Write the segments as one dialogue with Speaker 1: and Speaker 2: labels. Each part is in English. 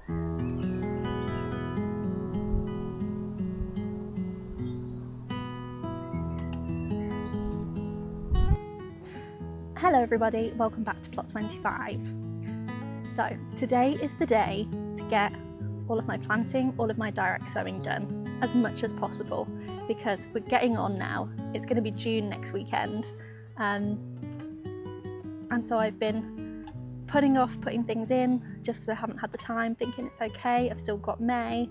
Speaker 1: Hello everybody, welcome back to plot 25. So today is the day to get all of my planting, all of my direct sowing done as much as possible because we're getting on now. It's going to be June next weekend, and so I've been putting off putting things in just because I haven't had the time, thinking it's okay, I've still got May.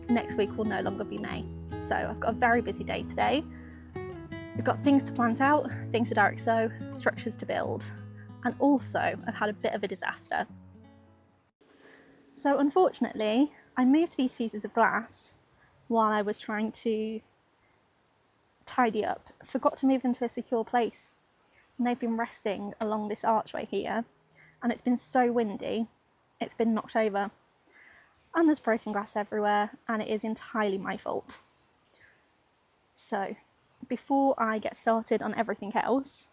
Speaker 1: Next week will no longer be May. So I've got a very busy day today. We've got things to plant out, things to direct sow, structures to build, and also I've had a bit of a disaster. So unfortunately, I moved these pieces of glass while I was trying to tidy up, forgot to move them to a secure place, and they've been resting along this archway here, and it's been so windy, it's been knocked over, and there's broken glass everywhere, and it is entirely my fault. So before I get started on everything else,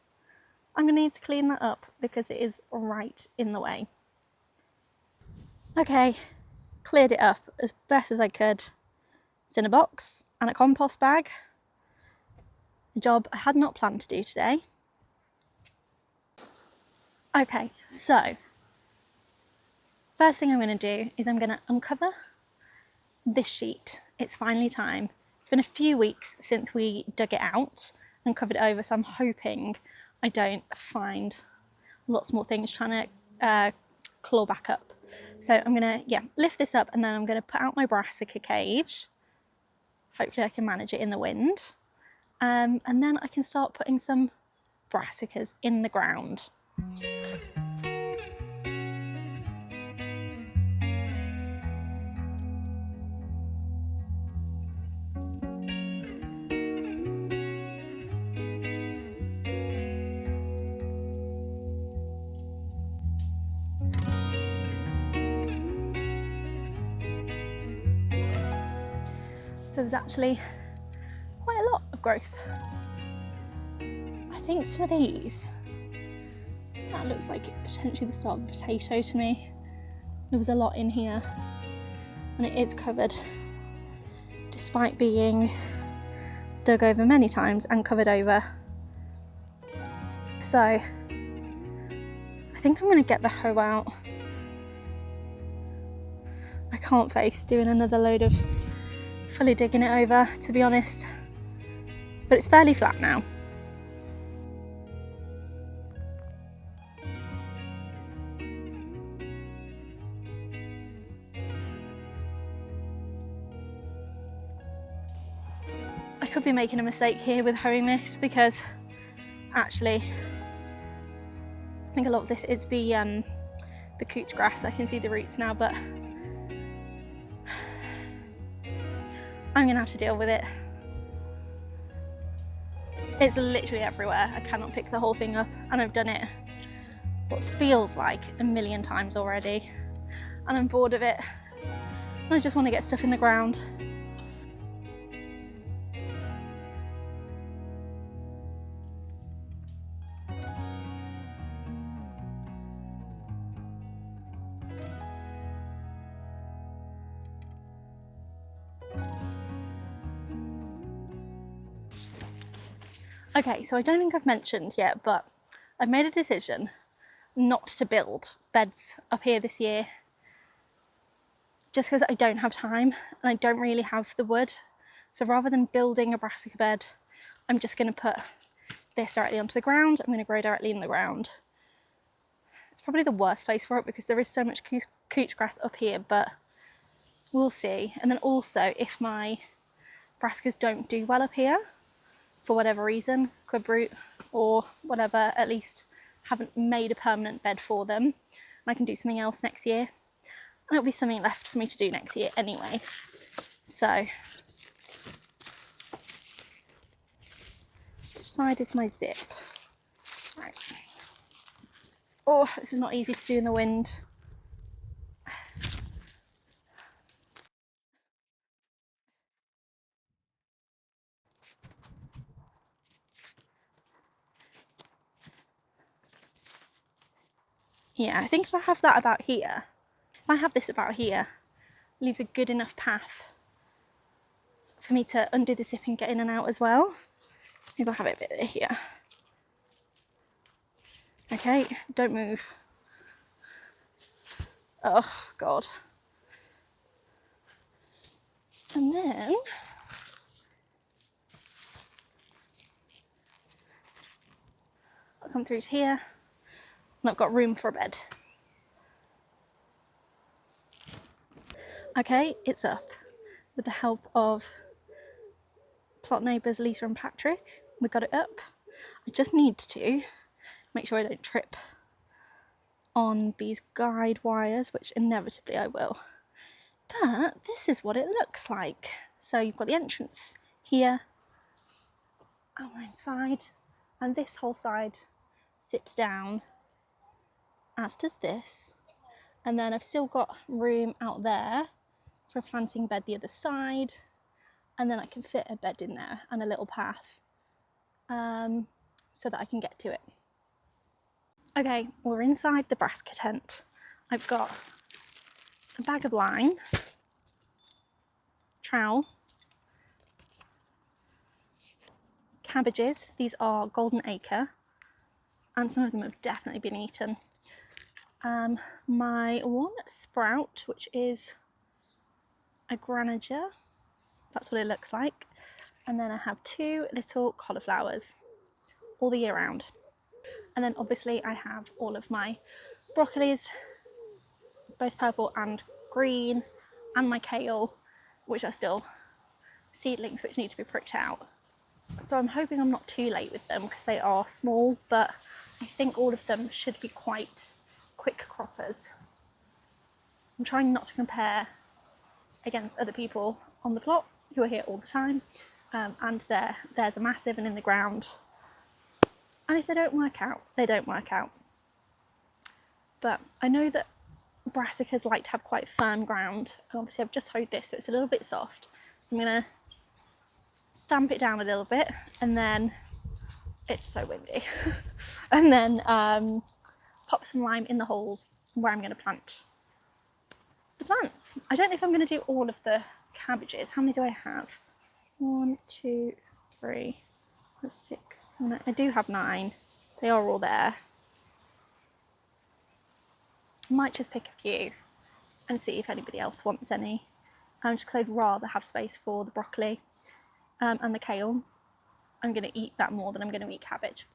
Speaker 1: I'm going to need to clean that up because it is right in the way. Okay, cleared it up as best as I could. It's in a box and a compost bag. A job I had not planned to do today. Okay, so first thing I'm going to do is I'm going to uncover this sheet. It's finally time. It's been a few weeks since we dug it out and covered it over, so I'm hoping I don't find lots more things trying to claw back up. So I'm going to lift this up, and then I'm going to put out my brassica cage. Hopefully I can manage it in the wind. And then I can start putting some brassicas in the ground. So there's actually quite a lot of growth. I think some of these, that looks like potentially the start of a potato to me. There was a lot in here, and it is covered, despite being dug over many times and covered over. So I think I'm going to get the hoe out. I can't face doing another load of fully digging it over, to be honest, but it's fairly flat now. I could be making a mistake here with hoeing this, because actually I think a lot of this is the couch grass. I can see the roots now, but I'm gonna have to deal with it. It's literally everywhere. I cannot pick the whole thing up, and I've done it what feels like a million times already, and I'm bored of it. I just want to get stuff in the ground. Okay, so I don't think I've mentioned yet, but I've made a decision not to build beds up here this year, just because I don't have time and I don't really have the wood. So rather than building a brassica bed, I'm just going to put this directly onto the ground. I'm going to grow directly in the ground. It's probably the worst place for it because there is so much couch grass up here, but we'll see. And then also, if my brassicas don't do well up here, for whatever reason, club root or whatever, at least haven't made a permanent bed for them, and I can do something else next year. And it'll be something left for me to do next year anyway. So, which side is my zip? Right. Oh, this is not easy to do in the wind. Yeah, I think if I have that about here, If I have this about here, it leaves a good enough path for me to undo the zip and get in and out as well. Maybe I'll have it a bit here. Okay, don't move. Oh God. And then I'll come through to here and I've got room for a bed. Okay, it's up. With the help of plot neighbours Lisa and Patrick, we got it up. I just need to make sure I don't trip on these guide wires, which inevitably I will. But this is what it looks like. So you've got the entrance here, on the inside, and this whole side zips down, as does this. And then I've still got room out there for a planting bed the other side, and then I can fit a bed in there and a little path so that I can get to it. Okay, we're inside the brassica tent. I've got a bag of line, trowel, cabbages. These are golden acre, and some of them have definitely been eaten. My one sprout, which is a granager, that's what it looks like. And then I have 2 little cauliflowers all the year round. And then obviously I have all of my broccolis, both purple and green, and my kale, which are still seedlings which need to be pricked out. So I'm hoping I'm not too late with them because they are small, but I think all of them should be quite quick croppers. I'm trying not to compare against other people on the plot who are here all the time, and theirs are massive and in the ground. And if they don't work out, they don't work out. But I know that brassicas like to have quite firm ground, and obviously I've just hoed this so it's a little bit soft. So I'm gonna stamp it down a little bit, and then it's so windy. And then pop some lime in the holes where I'm gonna plant the plants. I don't know if I'm gonna do all of the cabbages. How many do I have? 1, 2, 3, 4, 6. No, I do have 9. They are all there. I might just pick a few and see if anybody else wants any, just because I'd rather have space for the broccoli and the kale. I'm going to eat that more than I'm going to eat cabbage.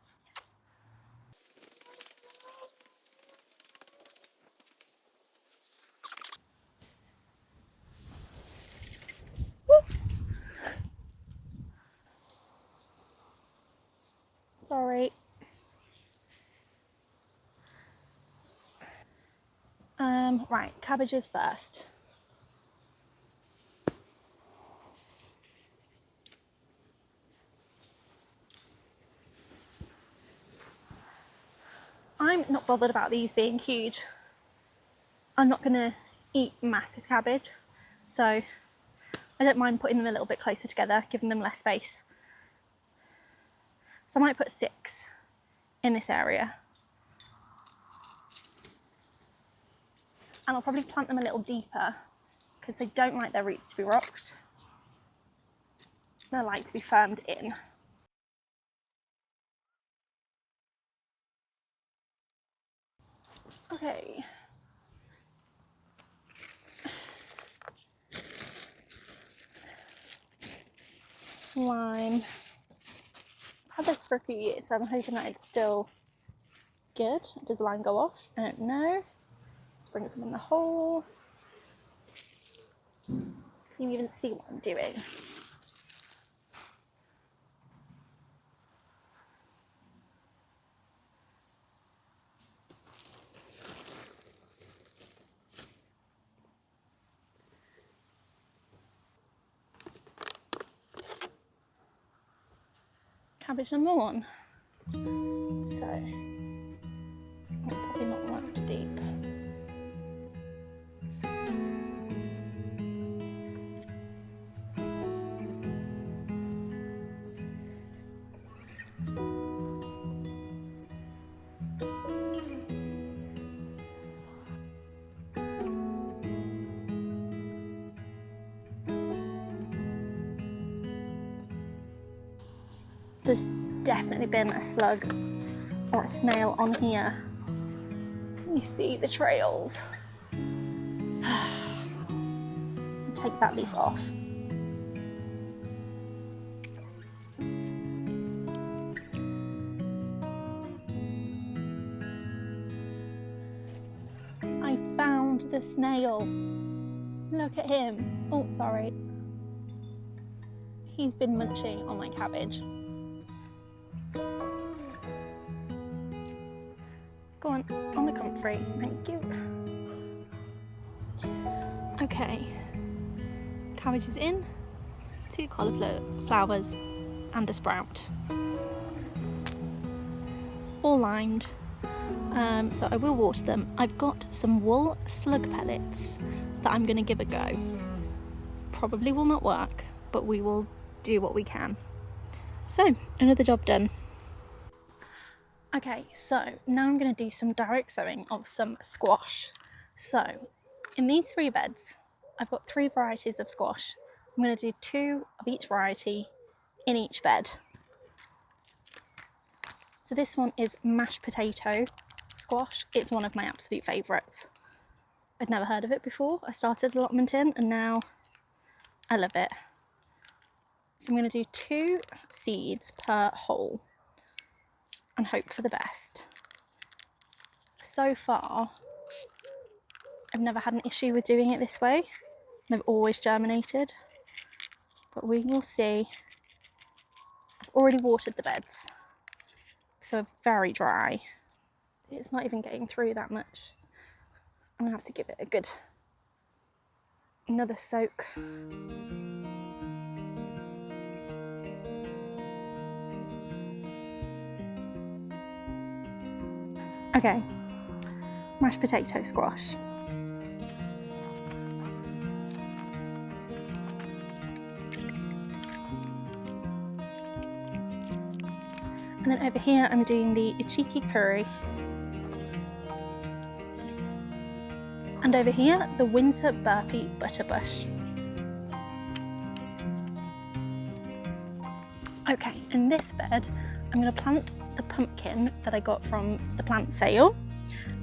Speaker 1: Woo! Sorry. Right, cabbages first. I'm not bothered about these being huge. I'm not going to eat massive cabbage, so I don't mind putting them a little bit closer together, giving them less space. So I might put 6 in this area. And I'll probably plant them a little deeper because they don't like their roots to be rocked. They like to be firmed in. Okay. Lime. I've had this for a few years, so I'm hoping that it's still good. Does the line go off? I don't know. Let's bring some in the hole. You can even see what I'm doing. Cabbage number 1. So, I'm probably not that deep. there's definitely been a slug or a snail on here. You see the trails. Take that leaf off. I found the snail. Look at him. Oh, sorry. He's been munching on my cabbage. Go on the comfrey, thank you. Okay, cabbage is in, 2 cauliflowers and a sprout. All lined, so I will water them. I've got some wool slug pellets that I'm going to give a go. Probably will not work, but we will do what we can. So, another job done. Okay, so now I'm going to do some direct sowing of some squash. So, in these 3 beds, I've got 3 varieties of squash. I'm going to do 2 of each variety in each bed. So this one is mashed potato squash. It's one of my absolute favourites. I'd never heard of it before. I started Allotment in and now I love it. So I'm going to do 2 seeds per hole and hope for the best. So far, I've never had an issue with doing it this way. They've always germinated, but we will see. I've already watered the beds, so they're very dry. It's not even getting through that much. I'm gonna have to give it a good another soak. Okay, mashed potato squash. And then over here I'm doing the cheeky curry. And over here, the winter burpee butterbush. Okay, in this bed, I'm going to plant the pumpkin that I got from the plant sale.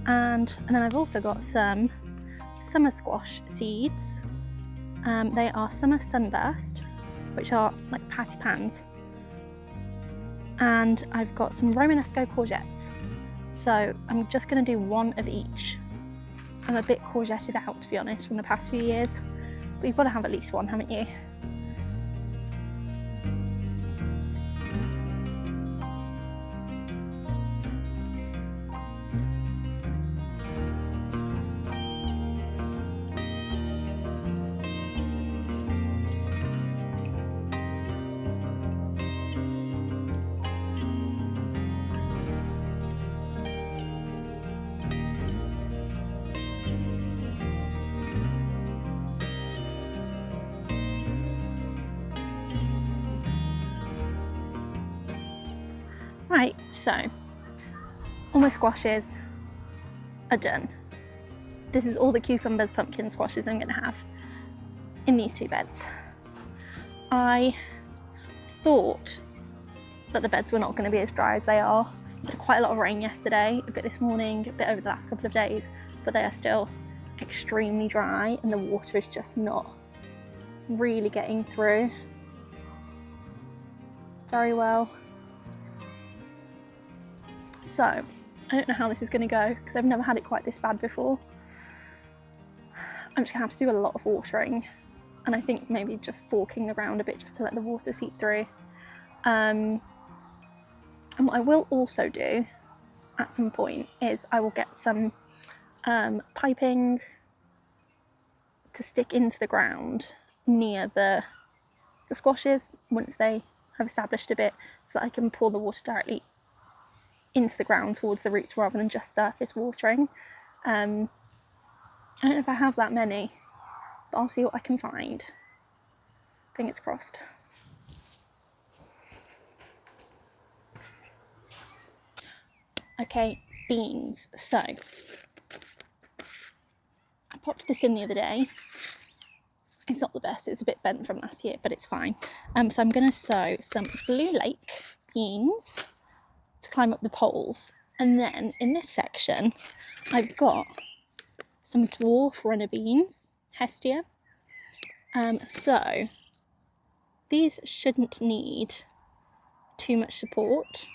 Speaker 1: And then I've also got some summer squash seeds. They are summer sunburst, which are like patty pans. And I've got some Romanesco courgettes. So I'm just going to do 1 of each. I'm a bit courgetted out, to be honest, from the past few years. But you've got to have at least 1, haven't you? Right, so all my squashes are done. This is all the cucumbers, pumpkin squashes I'm going to have in these 2 beds. I thought that the beds were not going to be as dry as they are. We had quite a lot of rain yesterday, a bit this morning, a bit over the last couple of days, but they are still extremely dry and the water is just not really getting through very well. So, I don't know how this is going to go because I've never had it quite this bad before. I'm just going to have to do a lot of watering, and I think maybe just forking the ground a bit just to let the water seep through. And what I will also do at some point is I will get some piping to stick into the ground near the squashes once they have established a bit, so that I can pour the water directly into the ground towards the roots rather than just surface watering. I don't know if I have that many, but I'll see what I can find. Fingers crossed. Okay, beans. So, I popped this in the other day. It's not the best, it's a bit bent from last year, but it's fine. So I'm going to sow some Blue Lake beans to climb up the poles. And then in this section, I've got some dwarf runner beans, Hestia. So these shouldn't need too much support.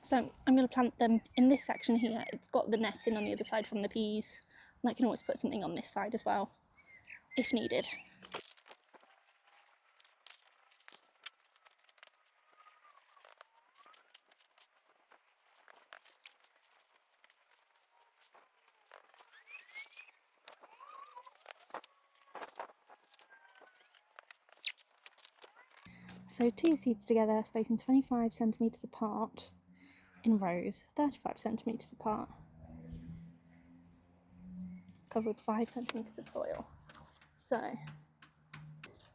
Speaker 1: So I'm going to plant them in this section here. It's got the netting on the other side from the peas, and I can always put something on this side as well, if needed. So 2 seeds together, spacing 25 centimetres apart in rows, 35 centimetres apart, covered with 5 centimetres of soil. So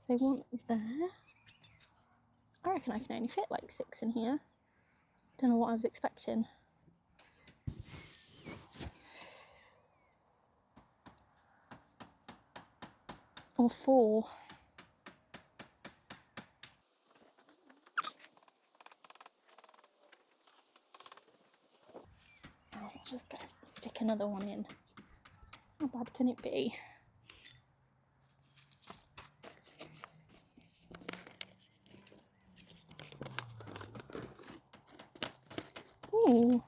Speaker 1: one there. I reckon I can only fit like 6 in here. Don't know what I was expecting. Or 4. I'll just go stick another one in. How bad can it be? Ooh.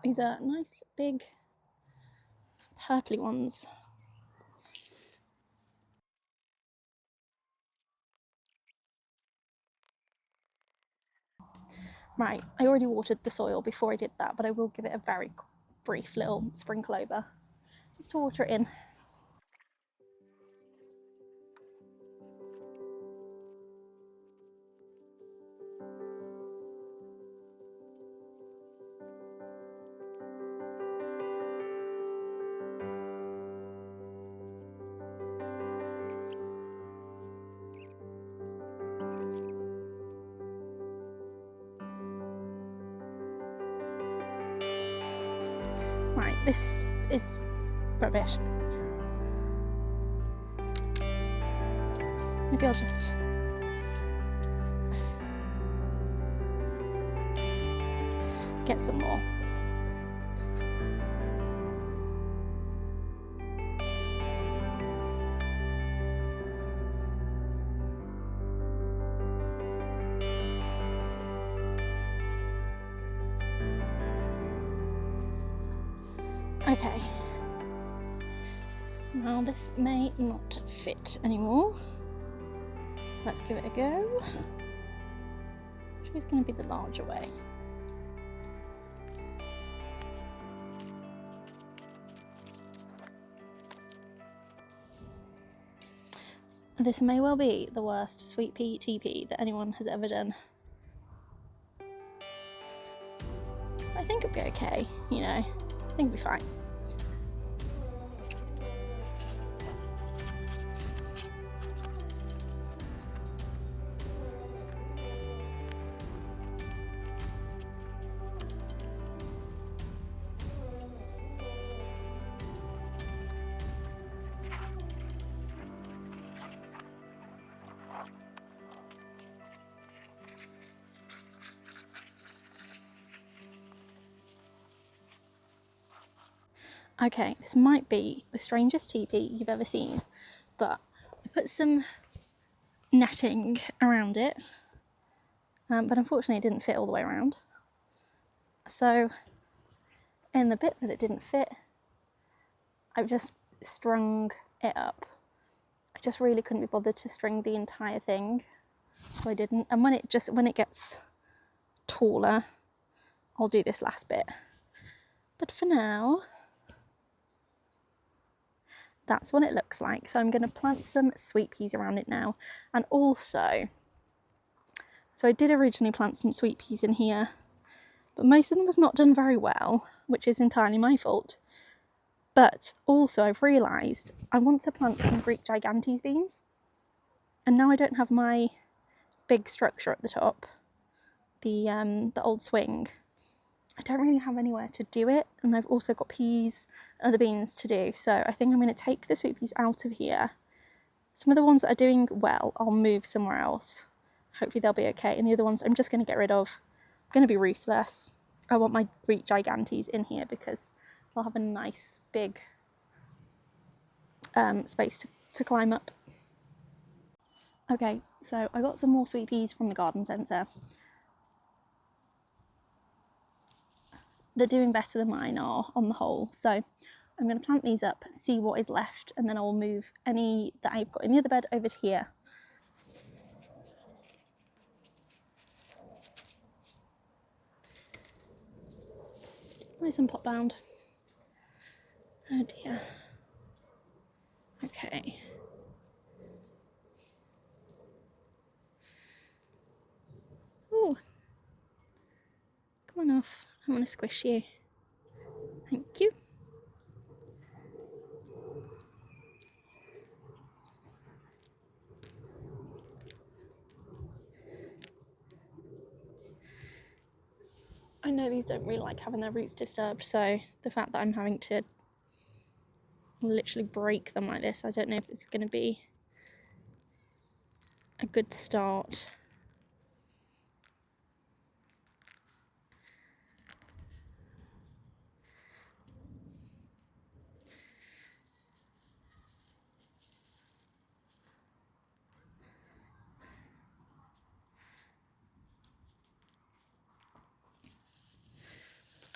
Speaker 1: These are nice big purpley ones. Right, I already watered the soil before I did that, but I will give it a very brief little sprinkle over, just to water it in. Right, this is rubbish. Maybe I'll just get some more. Okay, now this may not fit anymore. Let's give it a go. Which is going to be the larger way? This may well be the worst sweet pea TP that anyone has ever done. I think it'll be okay, you know, I think it'll be fine. Okay, this might be the strangest TP you've ever seen, but I put some netting around it, but unfortunately it didn't fit all the way around. So in the bit that it didn't fit, I've just strung it up. I just really couldn't be bothered to string the entire thing, so I didn't. And when it gets taller, I'll do this last bit. But for now, that's what it looks like. So I'm going to plant some sweet peas around it now. And also, so I did originally plant some sweet peas in here, but most of them have not done very well, which is entirely my fault. But also I've realised I want to plant some Greek gigantes beans. And now I don't have my big structure at the top, the old swing. I don't really have anywhere to do it, and I've also got peas and other beans to do, so I think I'm going to take the sweet peas out of here, Some of the ones that are doing well, I'll move somewhere else. Hopefully they'll be okay. And the other ones I'm just going to get rid of. I'm going to be ruthless. I want my Greek gigantes in here because they'll have a nice big space to climb up. Okay, so I got some more sweet peas from the garden centre. They're doing better than mine are on the whole, so I'm going to plant these up, see what is left, and then I will move any that I've got in the other bed over to here. Nice and pot bound. Oh dear. Okay. Oh, come on off. I want to squish you. Thank you. I know these don't really like having their roots disturbed, so the fact that I'm having to literally break them like this, I don't know if it's going to be a good start.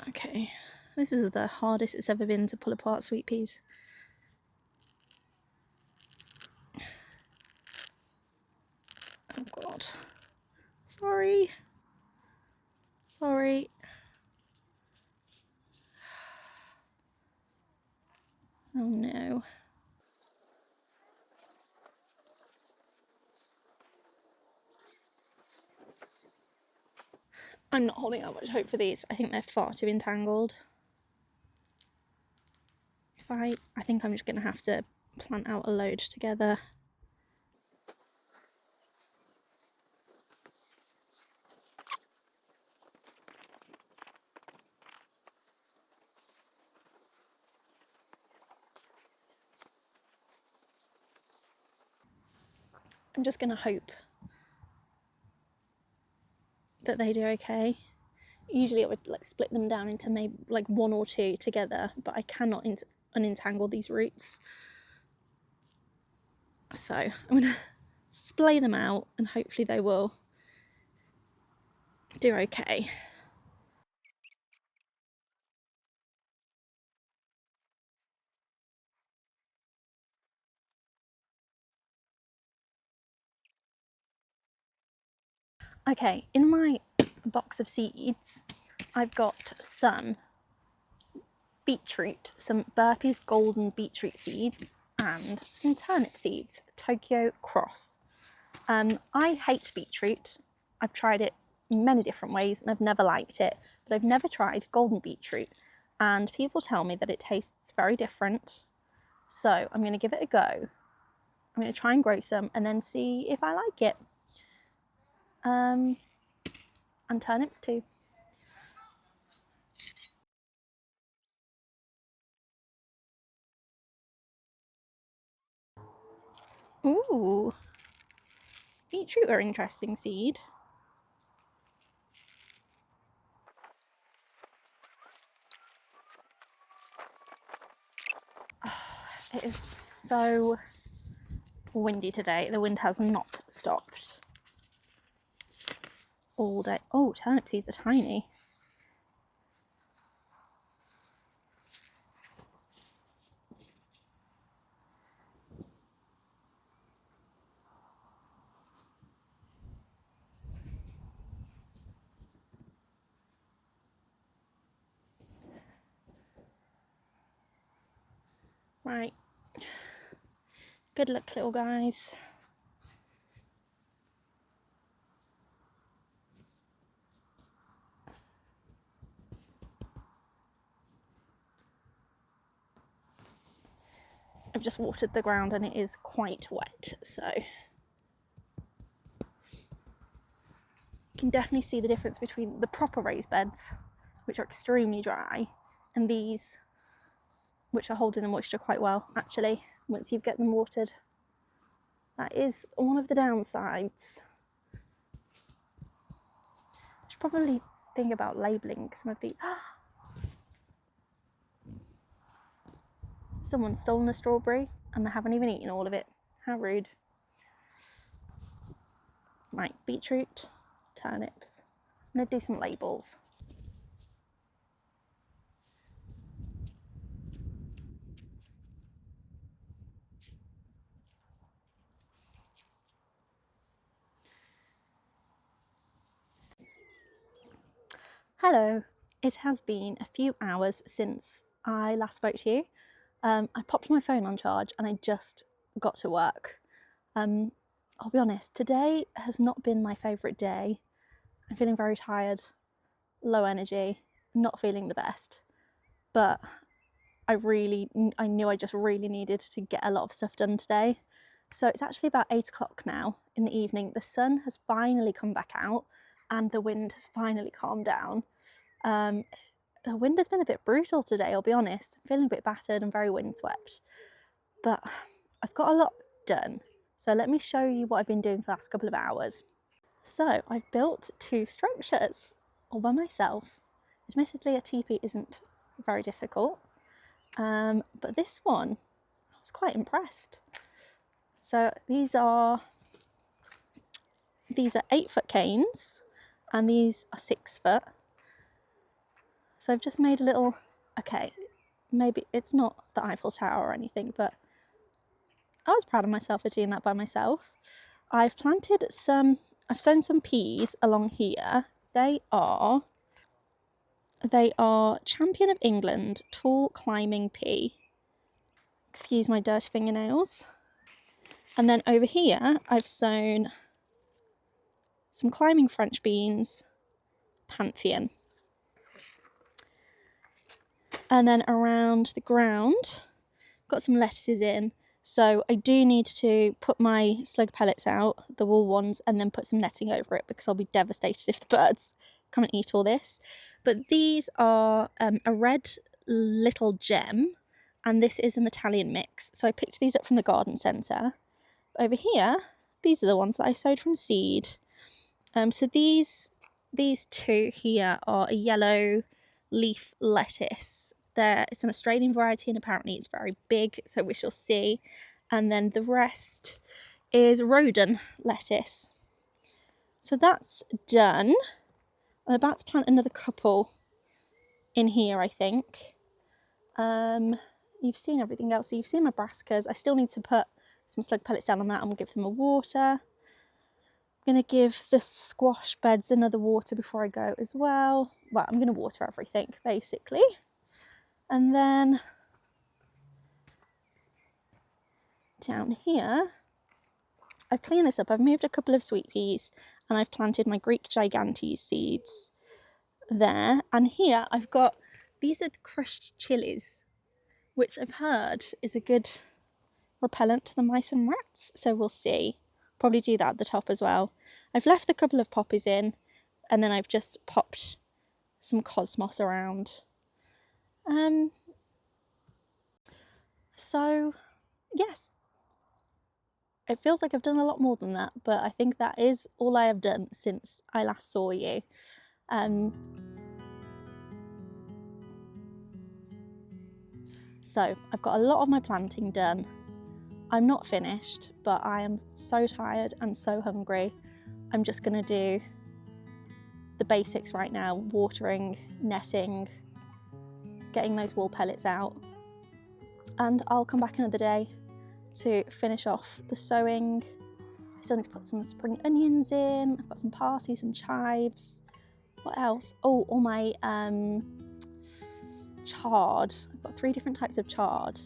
Speaker 1: Okay, this is the hardest it's ever been to pull apart sweet peas. Oh god. Sorry. Sorry. Oh no. I'm not holding out much hope for these. I think they're far too entangled. I think I'm just going to have to plant out a load together. I'm just going to hope that they do okay. Usually I would like split them down into maybe like one or two together, but I cannot unentangle these roots. So I'm going to splay them out and hopefully they will do okay. Okay, in my box of seeds, I've got some beetroot, some Burpee's golden beetroot seeds, and some turnip seeds, Tokyo Cross. I hate beetroot. I've tried it many different ways and I've never liked it, but I've never tried golden beetroot. And people tell me that it tastes very different. So I'm going to give it a go. I'm going to try and grow some and then see if I like it. And turnips too. Ooh, beetroot are interesting seed. It is so windy today. The wind has not stopped all day. Oh, turnip seeds are tiny. Right. Good luck, little guys. I've just watered the ground and it is quite wet, so you can definitely see the difference between the proper raised beds, which are extremely dry, and these, which are holding the moisture quite well, actually, once you get them watered. That is one of the downsides. I should probably think about labelling some of the... Someone's stolen a strawberry and they haven't even eaten all of it. How rude. Right, beetroot, turnips. I'm going to do some labels. Hello, it has been a few hours since I last spoke to you. I popped my phone on charge and I just got to work. I'll be honest, today has not been my favourite day. I'm feeling very tired, low energy, not feeling the best. But I knew I just really needed to get a lot of stuff done today. So it's actually about 8 o'clock now in the evening. The sun has finally come back out and the wind has finally calmed down. The wind has been a bit brutal today, I'll be honest. I'm feeling a bit battered and very windswept. But I've got a lot done. So let me show you what I've been doing for the last couple of hours. So I've built 2 structures all by myself. Admittedly, a teepee isn't very difficult. But this one, I was quite impressed. So these are 8-foot canes and these are 6 foot. So I've just made a little, okay, maybe it's not the Eiffel Tower or anything, but I was proud of myself for doing that by myself. I've sown some peas along here. They are Champion of England tall climbing pea. Excuse my dirty fingernails. And then over here, I've sown some climbing French beans, Pantheon. And then around the ground, got some lettuces in. So I do need to put my slug pellets out, the wool ones, and then put some netting over it because I'll be devastated if the birds come and eat all this. But these are a red little gem, and this is an Italian mix. So I picked these up from the garden centre. Over here, these are the ones that I sowed from seed. So these 2 here are a yellow leaf lettuce. It's an Australian variety and apparently it's very big, so we shall see. And then the rest is Rhoden lettuce. So that's done. I'm about to plant another couple in here, I think. You've seen everything else. So you've seen my brassicas. I still need to put some slug pellets down on that and we'll give them a water. I'm going to give the squash beds another water before I go as well. Well, I'm going to water everything, basically. And then down here, I've cleaned this up. I've moved a couple of sweet peas and I've planted my Greek gigante seeds there. And here I've got, these are crushed chilies, which I've heard is a good repellent to the mice and rats. So we'll see. Probably do that at the top as well. I've left a couple of poppies in and then I've just popped some cosmos around. So yes, it feels like I've done a lot more than that, but I think that is all I have done since I last saw you. So I've got a lot of my planting done. I'm not finished, but I am so tired and so hungry. I'm just going to do the basics right now, watering, netting, getting those wool pellets out. And I'll come back another day to finish off the sowing. I still need to put some spring onions in. I've got some parsley, some chives. What else? Oh, all my chard. I've got 3 different types of chard.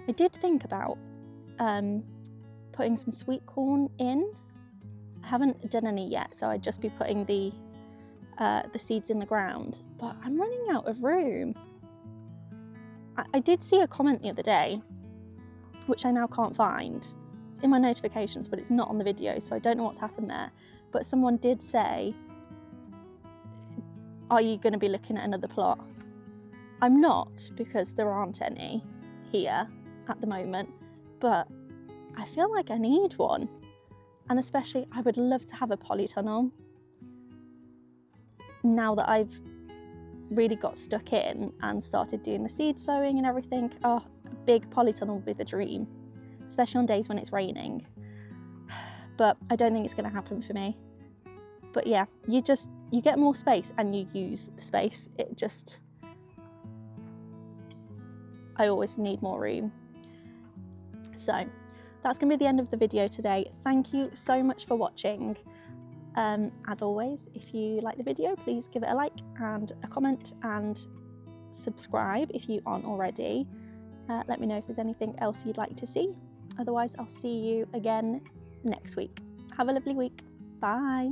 Speaker 1: I did think about putting some sweet corn in. I haven't done any yet, so I'd just be putting the seeds in the ground. But I'm running out of room. I did see a comment the other day, which I now can't find. It's in my notifications, but it's not on the video, so I don't know what's happened there. But someone did say, are you going to be looking at another plot? I'm not, because there aren't any here at the moment, but I feel like I need one. And especially, I would love to have a polytunnel. Now that I've really got stuck in and started doing the seed sowing and everything, oh, a big polytunnel would be the dream, especially on days when it's raining. But I don't think it's going to happen for me. But yeah, you get more space and you use the space. I always need more room. So that's going to be the end of the video today. Thank you so much for watching. As always, if you like the video, please give it a like and a comment, and subscribe if you aren't already. Let me know if there's anything else you'd like to see. Otherwise, I'll see you again next week. Have a lovely week. Bye.